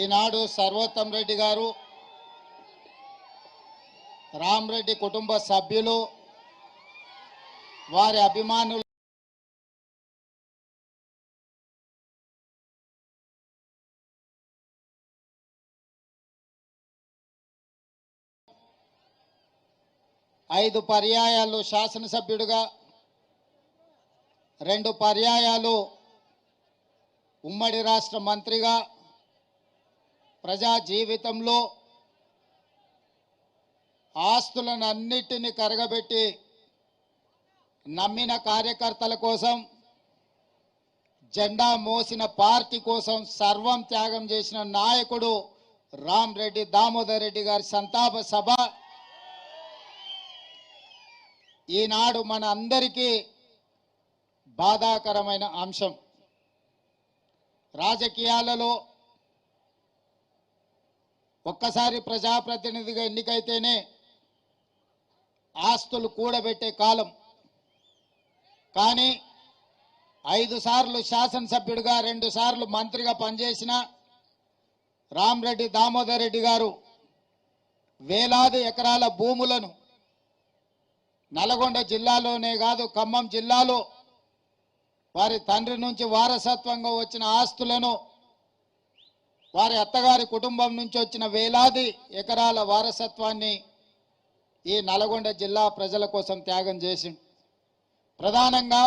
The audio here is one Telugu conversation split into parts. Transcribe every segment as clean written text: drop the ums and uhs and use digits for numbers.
ఈనాడు సర్వోత్తం రెడ్డి గారు రామరెడ్డి కుటుంబ సభ్యులు వారి అభిమానులు ఐదు పర్యాయాలు శాసనసభ్యుడిగా 2 పర్యాయాలు ఉమ్మడి రాష్ట్ర మంత్రిగా ప్రజా జీవితంలో ఆస్తులను అన్నిటిని కరగబెట్టి నమ్మిన కార్యకర్తల కోసం జెండా మోసిన పార్టీ కోసం సర్వం త్యాగం చేసిన నాయకుడు రామరెడ్డి దామోదర్ రెడ్డి గారి సంతాప సభ ఈనాడు మన అందరికీ బాధాకరమైన అంశం. రాజకీయాలలో ఒక్కసారి ప్రజాప్రతినిధిగా ఎన్నికైతేనే ఆస్తులు కూడబెట్టే కాలం. కానీ 5 సార్లు శాసనసభ్యుడిగా 2 సార్లు మంత్రిగా పనిచేసిన రామరెడ్డి దామోదర్ రెడ్డి గారు వేలాది ఎకరాల భూములను నల్గొండ జిల్లాలోనే కాదు ఖమ్మం జిల్లాలో వారి తండ్రి నుంచి వారసత్వంగా వచ్చిన ఆస్తులను వారి అత్తగారి కుటుంబం నుంచి వచ్చిన వేలాది ఎకరాల వారసత్వాన్ని ఈ నల్గొండ జిల్లా ప్రజల కోసం త్యాగం చేసిండు. ప్రధానంగా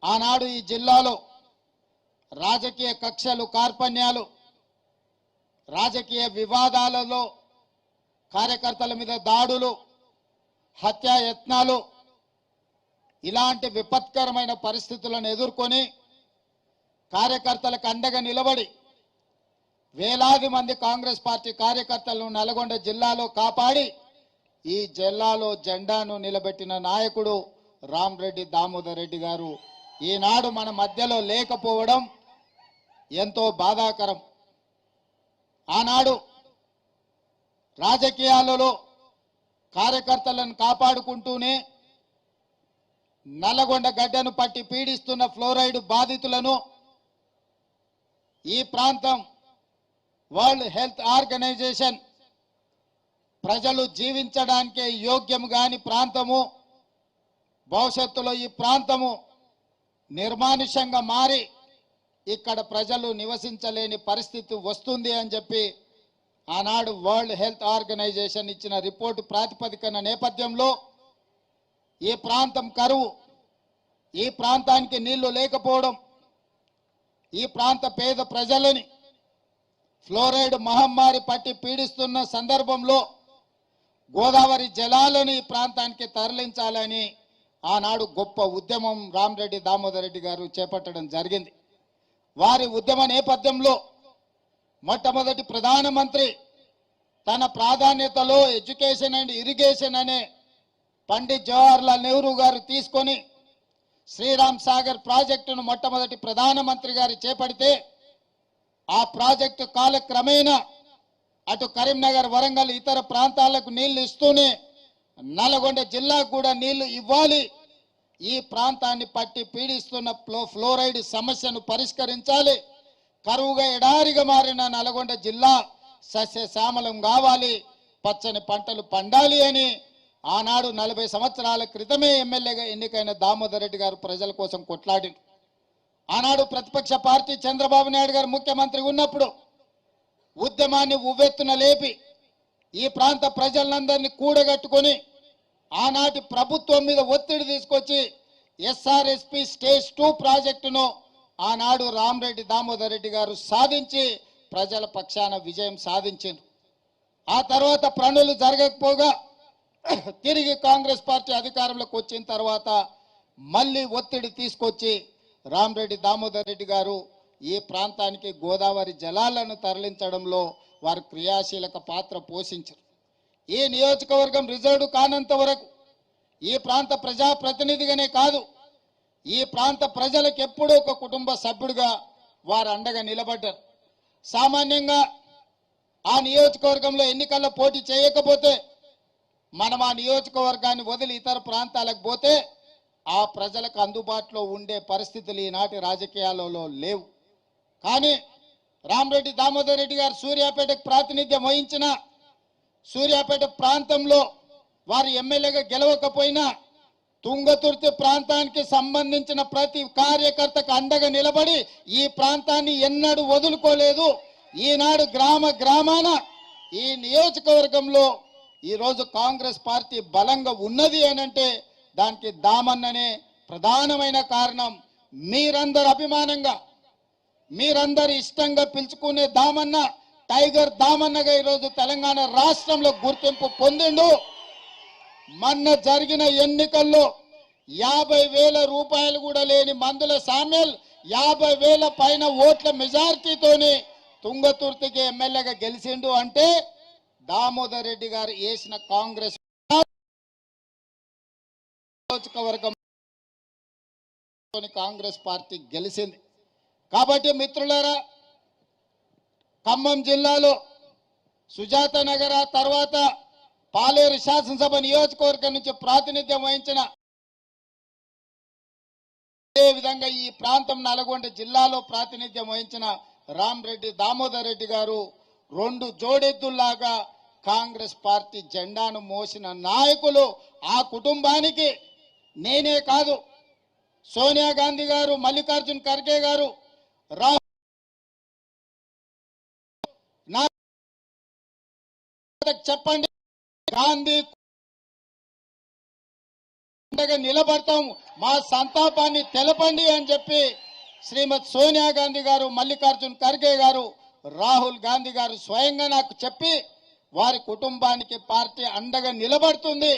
ఆనాడు ఈ జిల్లాలో రాజకీయ కక్షలు కార్పణ్యాలు రాజకీయ వివాదాలలో కార్యకర్తల మీద దాడులు హత్యాయత్నాలు ఇలాంటి విపత్కరమైన పరిస్థితులను ఎదుర్కొని కార్యకర్తలకు అండగా నిలబడి వేలాది మంది కాంగ్రెస్ పార్టీ కార్యకర్తలను నల్గొండ జిల్లాలో కాపాడి ఈ జిల్లాలో జెండాను నిలబెట్టిన నాయకుడు రామరెడ్డి దామోదర్ రెడ్డి గారు ఈనాడు మన మధ్యలో లేకపోవడం ఎంతో బాధాకరం. ఆనాడు రాజకీయాలలో కార్యకర్తలను కాపాడుకుంటూనే నల్లగొండ గడ్డను పట్టి పీడిస్తున్న ఫ్లోరైడ్ బాధితులను ఈ ప్రాంతం వరల్డ్ హెల్త్ ఆర్గనైజేషన్ ప్రజలు జీవించడానికే యోగ్యం కాని ప్రాంతము, భవిష్యత్తులో ఈ ప్రాంతము నిర్మానుష్యంగా మారి ఇక్కడ ప్రజలు నివసించలేని పరిస్థితి వస్తుంది అని చెప్పి ఆనాడు వరల్డ్ హెల్త్ ఆర్గనైజేషన్ ఇచ్చిన రిపోర్టు ప్రాతిపదికన నేపథ్యంలో ఈ ప్రాంతం కరువు, ఈ ప్రాంతానికి నీళ్లు లేకపోవడం, ఈ ప్రాంత పేద ప్రజలని ఫ్లోరైడ్ మహమ్మారి పట్టి పీడిస్తున్న సందర్భంలో గోదావరి జలాలను ఈ ప్రాంతానికి తరలించాలని ఆనాడు గొప్ప ఉద్యమం రామరెడ్డి దామోదర్ రెడ్డి గారు చేపట్టడం జరిగింది. వారి ఉద్యమ నేపథ్యంలో మొట్టమొదటి ప్రధానమంత్రి తన ప్రాధాన్యతలో ఎడ్యుకేషన్ అండ్ ఇరిగేషన్ అనే పండిత్ జవహర్లాల్ నెహ్రూ గారు తీసుకొని శ్రీరామ్ సాగర్ ప్రాజెక్టును మొట్టమొదటి ప్రధానమంత్రి గారు చేపడితే ఆ ప్రాజెక్టు కాలక్రమేణా అటు కరీంనగర్ వరంగల్ ఇతర ప్రాంతాలకు నీళ్లు ఇస్తూనే నల్గొండ జిల్లాకు కూడా నీళ్లు ఇవ్వాలి, ఈ ప్రాంతాన్ని పట్టి పీడిస్తున్న ఫ్లోరైడ్ సమస్యను పరిష్కరించాలి, కరువుగా ఎడారిగా మారిన నల్గొండ జిల్లా సస్యశ్యామలం కావాలి, పచ్చని పంటలు పండాలి అని ఆనాడు 40 సంవత్సరాల క్రితమే ఎమ్మెల్యేగా ఎన్నికైన దామోదర్ రెడ్డి గారు ప్రజల కోసం కొట్లాడి ఆనాడు ప్రతిపక్ష పార్టీ చంద్రబాబు నాయుడు గారు ముఖ్యమంత్రి ఉన్నప్పుడు ఉద్యమాన్ని ఉవ్వెత్తున లేపి ఈ ప్రాంత ప్రజలందరినీ కూడగట్టుకొని ఆనాటి ప్రభుత్వం మీద ఒత్తిడి తీసుకొచ్చి ఎస్ఆర్ఎస్పి స్టేజ్ 2 ప్రాజెక్టును ఆనాడు రామరెడ్డి దామోదర్ రెడ్డి గారు సాధించి ప్రజల పక్షాన విజయం సాధించారు. ఆ తర్వాత పనులు జరగకపోగా తిరిగి కాంగ్రెస్ పార్టీ అధికారంలోకి వచ్చిన తర్వాత మళ్ళీ ఒత్తిడి తీసుకొచ్చి రామరెడ్డి దామోదర్ రెడ్డి గారు ఈ ప్రాంతానికి గోదావరి జలాలను తరలించడంలో వారు క్రియాశీలక పాత్ర పోషించారు. ఈ నియోజకవర్గం రిజర్వ్ కానంత వరకు ఈ ప్రాంత ప్రజాప్రతినిధిగానే కాదు, ఈ ప్రాంత ప్రజలకు ఎప్పుడూ ఒక కుటుంబ సభ్యుడిగా వారు అండగా నిలబడ్డారు. సామాన్యంగా ఆ నియోజకవర్గంలో ఎన్నికల్లో పోటీ చేయకపోతే మనం ఆ నియోజకవర్గాన్ని వదిలి ఇతర ప్రాంతాలకు పోతే ఆ ప్రజలకు అందుబాటులో ఉండే పరిస్థితులు ఈనాటి రాజకీయాలలో లేవు. కానీ రామరెడ్డి దామోదర్ రెడ్డి గారు సూర్యాపేటకు ప్రాతినిధ్యం వహించిన సూర్యాపేట ప్రాంతంలో వారు ఎమ్మెల్యేగా గెలవకపోయినా తుంగతుర్తి ప్రాంతానికి సంబంధించిన ప్రతి కార్యకర్తకు అండగా నిలబడి ఈ ప్రాంతాన్ని ఎన్నడూ వదులుకోలేదు. ఈనాడు గ్రామ గ్రామాన ఈ నియోజకవర్గంలో ఈరోజు కాంగ్రెస్ పార్టీ బలంగా ఉన్నది అనంటే దానికి దామన్ననే ప్రధానమైన కారణం. మీరందరూ అభిమానంగా మీరందరూ ఇష్టంగా పిలుచుకునే దామన్న టైగర్ దామన్నగా ఈరోజు తెలంగాణ రాష్ట్రంలో గుర్తింపు పొందిండు. మొన్న జరిగిన ఎన్నికల్లో 50,000 రూపాయలు కూడా లేని మందుల సామ్యల్ 50,000 పైన ఓట్ల మెజారిటీతోనే తుంగతుర్తికి ఎమ్మెల్యేగా గెలిచిండు. అంటే దామోదర్ రెడ్డి గారు వేసిన కాంగ్రెస్ నియోజకవర్గం కాంగ్రెస్ పార్టీ గెలిచింది. కాబట్టి మిత్రులారా, ఖమ్మం జిల్లాలో సుజాత నగర తర్వాత పాలేరు శాసనసభ నియోజకవర్గం నుంచి ప్రాతినిధ్యం వహించిన అదే విధంగా ఈ ప్రాంతం నల్గొండ జిల్లాలో ప్రాతినిధ్యం వహించిన రామరెడ్డి దామోదర్ రెడ్డి గారు 2 జోడెద్దుల్లాగా కాంగ్రెస్ పార్టీ జెండాను మోసిన నాయకులు. ఆ కుటుంబానికి నేనే కాదు, సోనియా గాంధీ గారు, మల్లికార్జున్ ఖర్గే గారు, రాహుల్ చెప్పండి, గాంధీ నిలబడతాం, మా సంతాపాన్ని తెలపండి అని చెప్పి శ్రీమతి సోనియా గాంధీ గారు, మల్లికార్జున్ ఖర్గే గారు, రాహుల్ గాంధీ గారు స్వయంగా నాకు చెప్పి వారి కుటుంబానికి పార్టీ అండగా నిలబడుతుంది,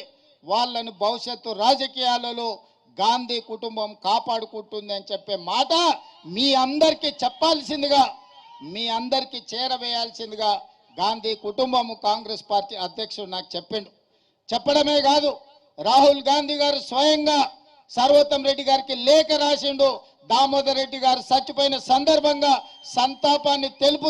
వాళ్ళను భవిష్యత్తు రాజకీయాలలో గాంధీ కుటుంబం కాపాడుకుంటుంది అని చెప్పే మాట మీ అందరికీ చెప్పాల్సిందిగా, మీ అందరికీ చేరవేయాల్సిందిగా గాంధీ కుటుంబం కాంగ్రెస్ పార్టీ అధ్యక్షుడు నాకు చెప్పిండు. చెప్పడమే కాదు, రాహుల్ గాంధీ గారు స్వయంగా సర్వోత్తం రెడ్డి గారికి లేఖ రాసిండు. దామోదర్ రెడ్డి గారు చచ్చిపోయిన సందర్భంగా సంతాపాన్ని తెలుపు